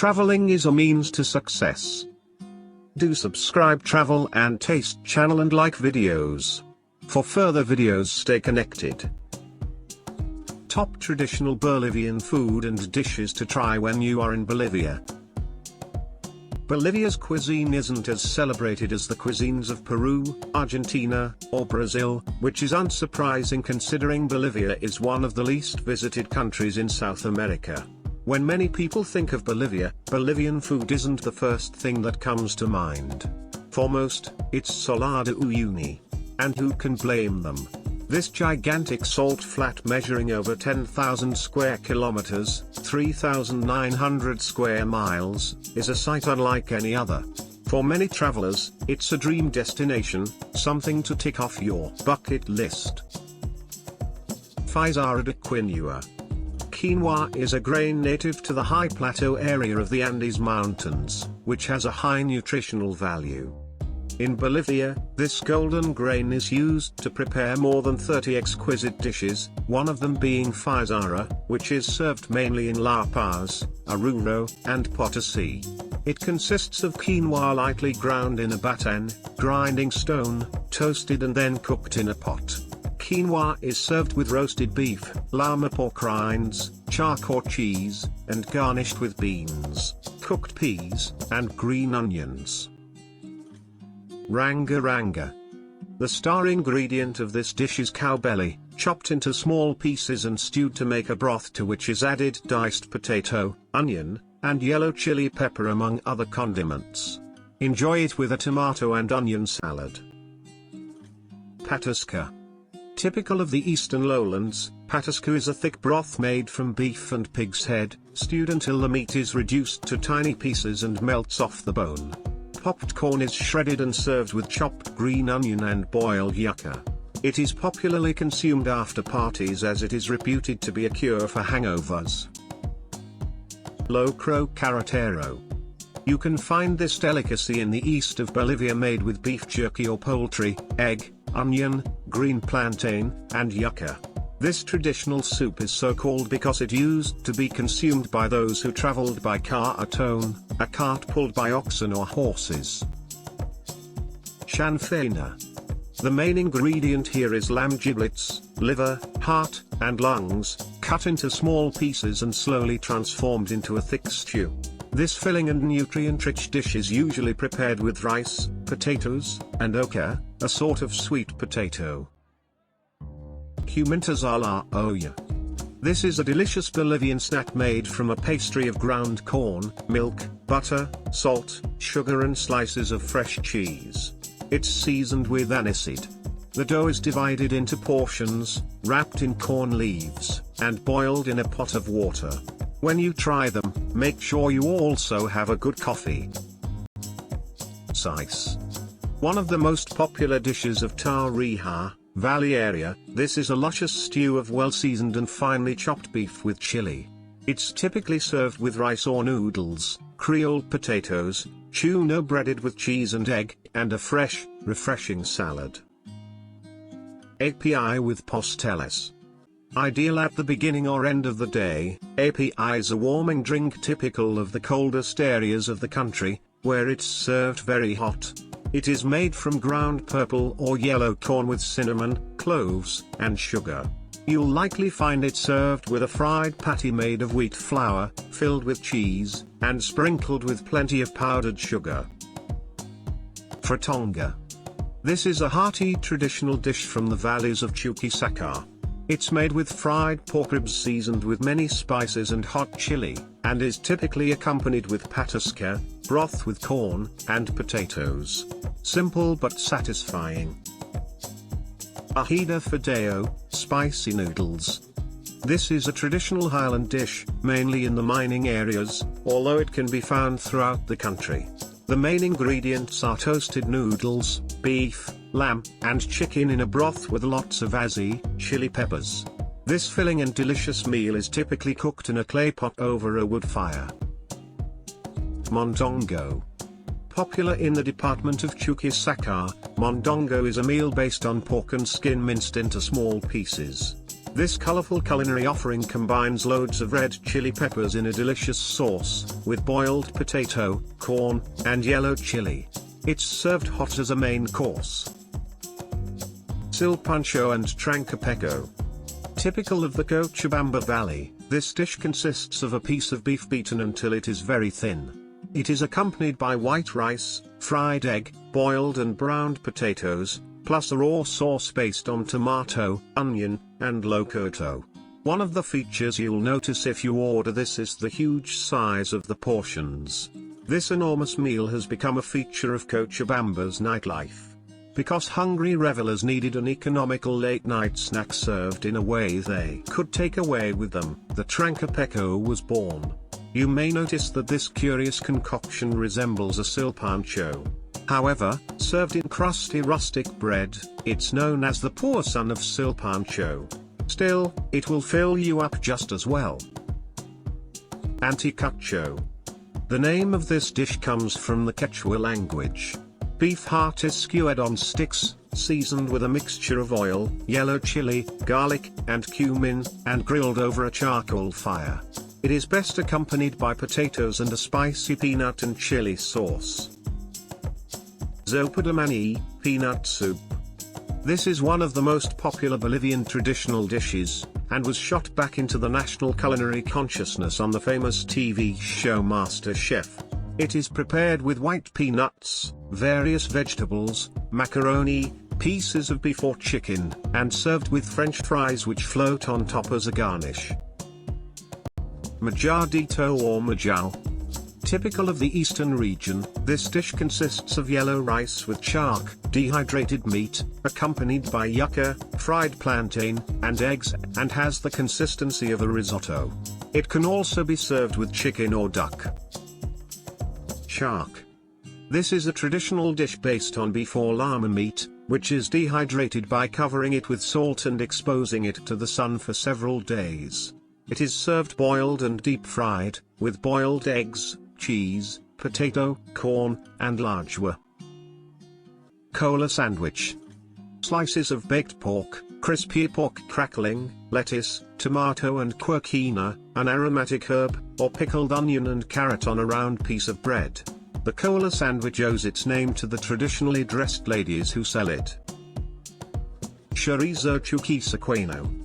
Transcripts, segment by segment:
Traveling is a means to success. Do subscribe Travel and Taste channel and like videos. For further videos, stay connected. Top traditional Bolivian food and dishes to try when you are in Bolivia. Bolivia's cuisine isn't as celebrated as the cuisines of Peru, Argentina, or Brazil, which is unsurprising considering Bolivia is one of the least visited countries in South America. When many people think of Bolivia, Bolivian food isn't the first thing that comes to mind. For most, it's Sopa de Uyuni. And who can blame them? This gigantic salt flat measuring over 10,000 square kilometers, 3,900 square miles, is a sight unlike any other. For many travelers, it's a dream destination, something to tick off your bucket list. Phisara de Quinua. Quinoa is a grain native to the high plateau area of the Andes Mountains, which has a high nutritional value. In Bolivia, this golden grain is used to prepare more than 30 exquisite dishes, one of them being Phisara, which is served mainly in La Paz, Oruro, and Potosi. It consists of quinoa lightly ground in a batan, grinding stone, toasted and then cooked in a pot. Quinoa is served with roasted beef, llama pork rinds, charque or cheese, and garnished with beans, cooked peas, and green onions. Ranga Ranga. The star ingredient of this dish is cow belly, chopped into small pieces and stewed to make a broth to which is added diced potato, onion, and yellow chili pepper among other condiments. Enjoy it with a tomato and onion salad. Patasca. Typical of the eastern lowlands, patasca is a thick broth made from beef and pig's head, stewed until the meat is reduced to tiny pieces and melts off the bone. Popped corn is shredded and served with chopped green onion and boiled yucca. It is popularly consumed after parties as it is reputed to be a cure for hangovers. Locro Carretero. You can find this delicacy in the east of Bolivia made with beef jerky or poultry, egg, onion, green plantain, and yucca. This traditional soup is so called because it used to be consumed by those who traveled by carretón, a cart pulled by oxen or horses. Chanfaina. The main ingredient here is lamb giblets, liver, heart, and lungs, cut into small pieces and slowly transformed into a thick stew. This filling and nutrient-rich dish is usually prepared with rice, potatoes, and oca, a sort of sweet potato. Humintas a la Olla. This is a delicious Bolivian snack made from a pastry of ground corn, milk, butter, salt, sugar and slices of fresh cheese. It's seasoned with aniseed. The dough is divided into portions, wrapped in corn leaves, and boiled in a pot of water. When you try them, make sure you also have a good coffee. Saice. One of the most popular dishes of Tarija Valley area, this is a luscious stew of well-seasoned and finely chopped beef with chili. It's typically served with rice or noodles, Creole potatoes, tuna breaded with cheese and egg, and a fresh, refreshing salad. API with Pasteles. Ideal at the beginning or end of the day, API is a warming drink typical of the coldest areas of the country, where it's served very hot. It is made from ground purple or yellow corn with cinnamon, cloves, and sugar. You'll likely find it served with a fried patty made of wheat flour, filled with cheese, and sprinkled with plenty of powdered sugar. Fritanga. This is a hearty traditional dish from the valleys of Chuquisaqueño. It's made with fried pork ribs seasoned with many spices and hot chili, and is typically accompanied with patasca, broth with corn, and potatoes. Simple but satisfying. Ajida Fideo, spicy noodles. This is a traditional highland dish, mainly in the mining areas, although it can be found throughout the country. The main ingredients are toasted noodles, beef, lamb, and chicken in a broth with lots of azi, chili peppers. This filling and delicious meal is typically cooked in a clay pot over a wood fire. Mondongo. Popular in the department of Chuquisaqueño, mondongo is a meal based on pork and skin minced into small pieces. This colorful culinary offering combines loads of red chili peppers in a delicious sauce, with boiled potato, corn, and yellow chili. It's served hot as a main course. Silpancho and Trancapecho. Typical of the Cochabamba Valley, this dish consists of a piece of beef beaten until it is very thin. It is accompanied by white rice, fried egg, boiled and browned potatoes, plus a raw sauce based on tomato, onion, and locoto. One of the features you'll notice if you order this is the huge size of the portions. This enormous meal has become a feature of Cochabamba's nightlife. Because hungry revelers needed an economical late-night snack served in a way they could take away with them, the Trancapecho was born. You may notice that this curious concoction resembles a silpancho. However, served in crusty rustic bread, it's known as the poor son of silpancho. Still, it will fill you up just as well. Anticucho. The name of this dish comes from the Quechua language. Beef heart is skewered on sticks, seasoned with a mixture of oil, yellow chili, garlic, and cumin, and grilled over a charcoal fire. It is best accompanied by potatoes and a spicy peanut and chili sauce. Sopa de Maní, peanut soup. This is one of the most popular Bolivian traditional dishes, and was shot back into the national culinary consciousness on the famous TV show MasterChef. It is prepared with white peanuts, various vegetables, macaroni, pieces of beef or chicken, and served with French fries which float on top as a garnish. Majadito or Majao. Typical of the eastern region, this dish consists of yellow rice with charque, dehydrated meat, accompanied by yucca, fried plantain, and eggs, and has the consistency of a risotto. It can also be served with chicken or duck. Charque. This is a traditional dish based on beef or llama meat, which is dehydrated by covering it with salt and exposing it to the sun for several days. It is served boiled and deep fried, with boiled eggs, cheese, potato, corn, and lajwa. Chola Sandwich. Slices of baked pork, crispy pork crackling, lettuce, tomato and quercina, an aromatic herb, or pickled onion and carrot on a round piece of bread. The Chola Sandwich owes its name to the traditionally dressed ladies who sell it. Chorizo Chuquisaqueño.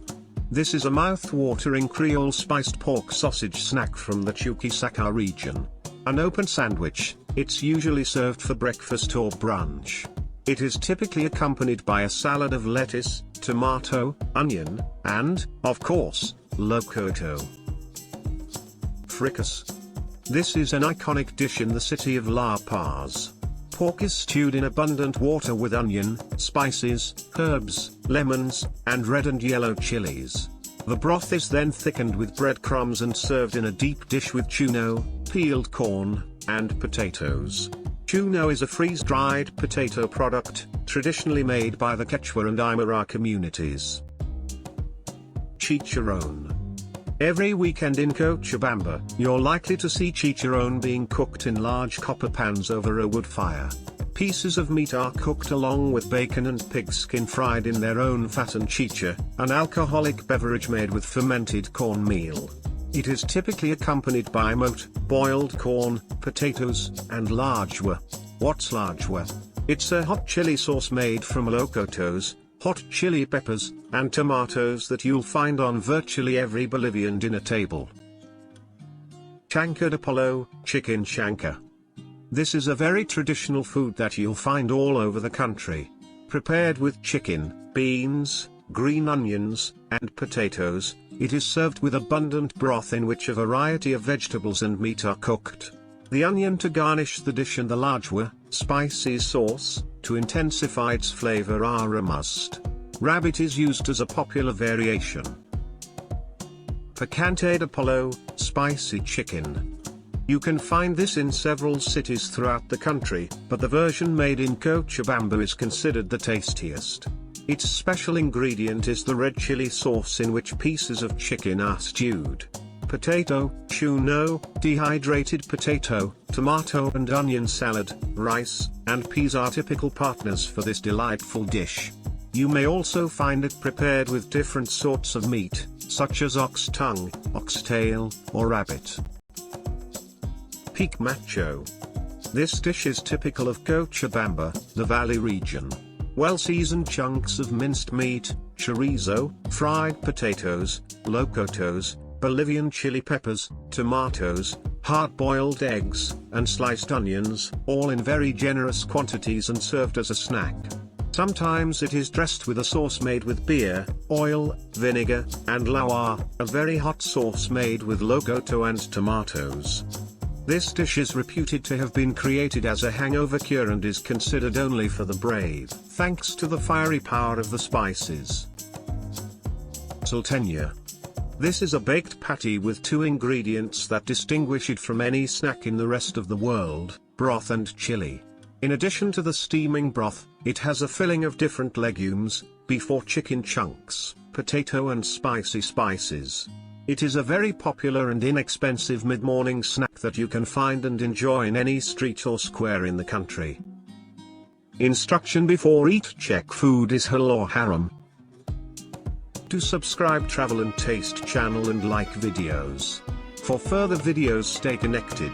This is a mouth-watering Creole spiced pork sausage snack from the Chuquisaca region. An open sandwich, it's usually served for breakfast or brunch. It is typically accompanied by a salad of lettuce, tomato, onion, and, of course, locoto. Fricasé. This is an iconic dish in the city of La Paz. Pork is stewed in abundant water with onion, spices, herbs, lemons, and red and yellow chilies. The broth is then thickened with breadcrumbs and served in a deep dish with chuno, peeled corn, and potatoes. Chuno is a freeze-dried potato product, traditionally made by the Quechua and Aymara communities. Chicharrón. Every weekend in Cochabamba, you're likely to see chicharrón being cooked in large copper pans over a wood fire. Pieces of meat are cooked along with bacon and pigskin fried in their own fat and chicha, an alcoholic beverage made with fermented cornmeal. It is typically accompanied by mote, boiled corn, potatoes, and lajwa. What's lajwa? It's a hot chili sauce made from locotos, hot chili peppers, and tomatoes that you'll find on virtually every Bolivian dinner table. Chanka de Pollo, chicken chanka. This is a very traditional food that you'll find all over the country. Prepared with chicken, beans, green onions, and potatoes, it is served with abundant broth in which a variety of vegetables and meat are cooked. The onion to garnish the dish and the lajwa, spicy sauce, to intensify its flavor are a must. Rabbit is used as a popular variation. Picante de Pollo, spicy chicken. You can find this in several cities throughout the country, but the version made in Cochabamba is considered the tastiest. Its special ingredient is the red chili sauce in which pieces of chicken are stewed. Potato, chuno, dehydrated potato, tomato and onion salad, rice, and peas are typical partners for this delightful dish. You may also find it prepared with different sorts of meat, such as ox tongue, oxtail, or rabbit. Pique Macho. This dish is typical of Cochabamba, the valley region. Well-seasoned chunks of minced meat, chorizo, fried potatoes, locotos, Bolivian chili peppers, tomatoes, hard-boiled eggs, and sliced onions, all in very generous quantities and served as a snack. Sometimes it is dressed with a sauce made with beer, oil, vinegar, and lauar, a very hot sauce made with locoto and tomatoes. This dish is reputed to have been created as a hangover cure and is considered only for the brave, thanks to the fiery power of the spices. Salteña. This is a baked patty with two ingredients that distinguish it from any snack in the rest of the world: broth and chili. In addition to the steaming broth, it has a filling of different legumes, beef or chicken chunks, potato and spicy spices. It is a very popular and inexpensive mid-morning snack that you can find and enjoy in any street or square in the country. Instruction before eat: check food is halal or haram. Do subscribe Travel and Taste channel and like videos. For further videos, stay connected.